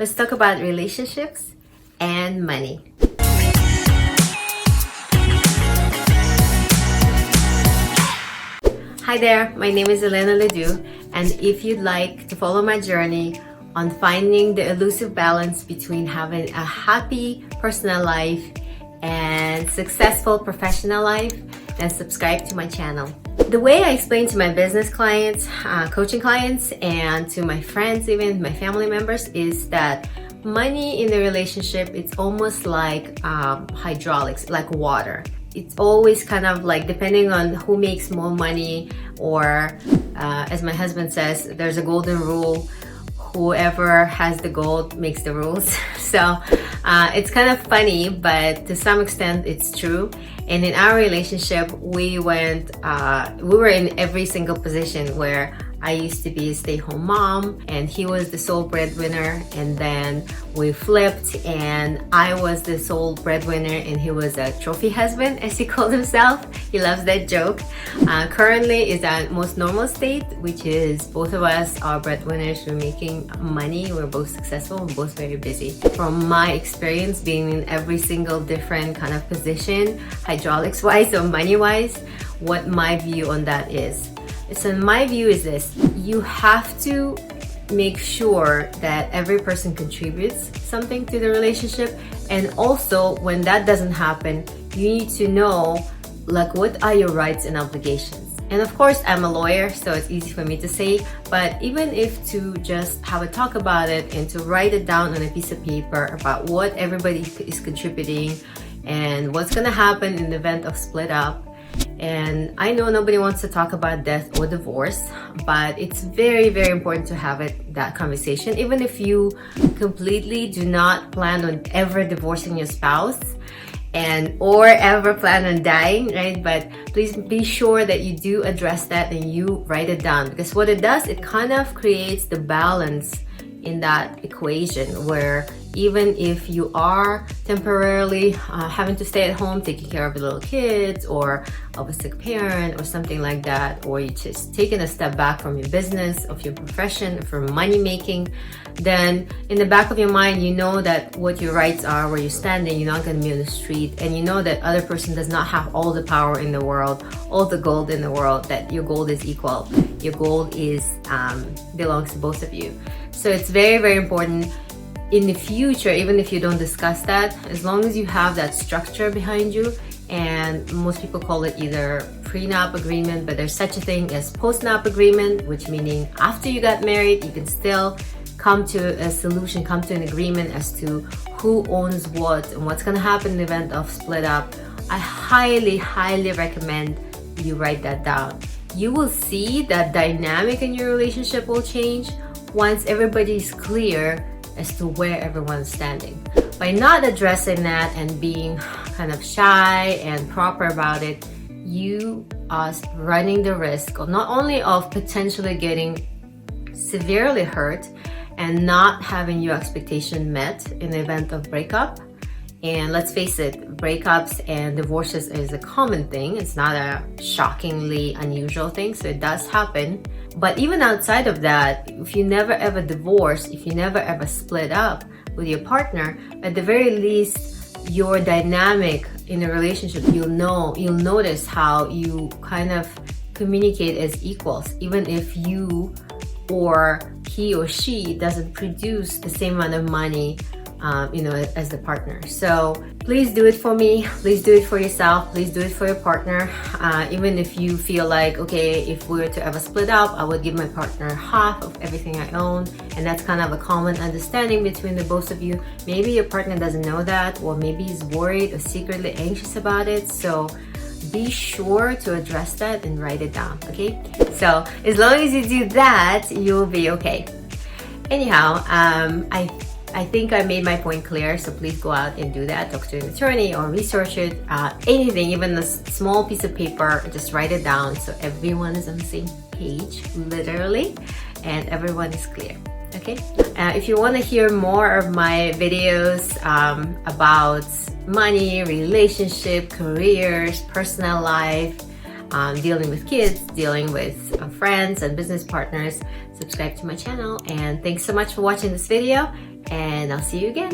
Let's talk about relationships and money. Hi there, my name is Elena Ledoux, and if you'd like to follow my journey on finding the elusive balance between having a happy personal life and successful professional life, then subscribe to my channel. The way I explain to my business clients, coaching clients, and to my friends, even my family members, is that money in a relationship, it's almost like hydraulics, like water. It's always kind of like depending on who makes more money, or as my husband says, there's a golden rule: whoever has the gold makes the rules. So it's kind of funny, but to some extent it's true. And in our relationship, we were in every single position where I used to be a stay-home mom and he was the sole breadwinner, and then we flipped and I was the sole breadwinner and he was a trophy husband, as he called himself. He loves that joke. Currently is our most normal state, which is both of us are breadwinners. We're making money, we're both successful, we're both very busy. From my experience being in every single different kind of position, hydraulics wise or money wise, what my view on that is. So my view is this: you have to make sure that every person contributes something to the relationship, and also when that doesn't happen, you need to know like what are your rights and obligations. And of course, I'm a lawyer, so it's easy for me to say, but even if to just have a talk about it and to write it down on a piece of paper about what everybody is contributing and what's gonna happen in the event of split up. And I know nobody wants to talk about death or divorce, but it's very, very important to have that conversation. Even if you completely do not plan on ever divorcing your spouse or ever plan on dying, right? But please be sure that you do address that and you write it down, because what it does, it kind of creates the balance in that equation where even if you are temporarily having to stay at home taking care of the little kids or of a sick parent or something like that, or you just taking a step back from your business, of your profession, from money making, then in the back of your mind, you know that what your rights are, where you're standing. You're not going to be on the street, and you know that other person does not have all the power in the world, all the gold in the world, that your gold is equal. Your gold is belongs to both of you. So it's very, very important in the future, even if you don't discuss that, as long as you have that structure behind you. And most people call it either prenup agreement, but there's such a thing as postnup agreement, which meaning after you got married, you can still come to a solution, come to an agreement as to who owns what and what's going to happen in the event of split up. I highly, highly recommend you write that down. You will see that dynamic in your relationship will change once everybody's clear as to where everyone's standing. By not addressing that and being kind of shy and proper about it, you are running the risk of not only of potentially getting severely hurt and not having your expectation met in the event of breakup. And let's face it, breakups and divorces is a common thing. It's not a shockingly unusual thing, so it does happen. But even outside of that, if you never ever divorce, if you never ever split up with your partner, at the very least, your dynamic in a relationship, you'll notice how you kind of communicate as equals, even if you or he or she doesn't produce the same amount of money as the partner. So please do it for me. Please do it for yourself. Please do it for your partner. Even if you feel like, okay, if we were to ever split up, I would give my partner half of everything I own. And that's kind of a common understanding between the both of you. Maybe your partner doesn't know that, or maybe he's worried or secretly anxious about it. So be sure to address that and write it down, okay? So as long as you do that, you'll be okay. Anyhow, I think I made my point clear, so please go out and do that. Talk to an attorney or research it. Anything, even a small piece of paper, just write it down so everyone is on the same page, literally, and everyone is clear. Okay? If you want to hear more of my videos about money, relationship, careers, personal life, dealing with kids, dealing with friends and business partners, subscribe to my channel. And thanks so much for watching this video. and I'll see you again.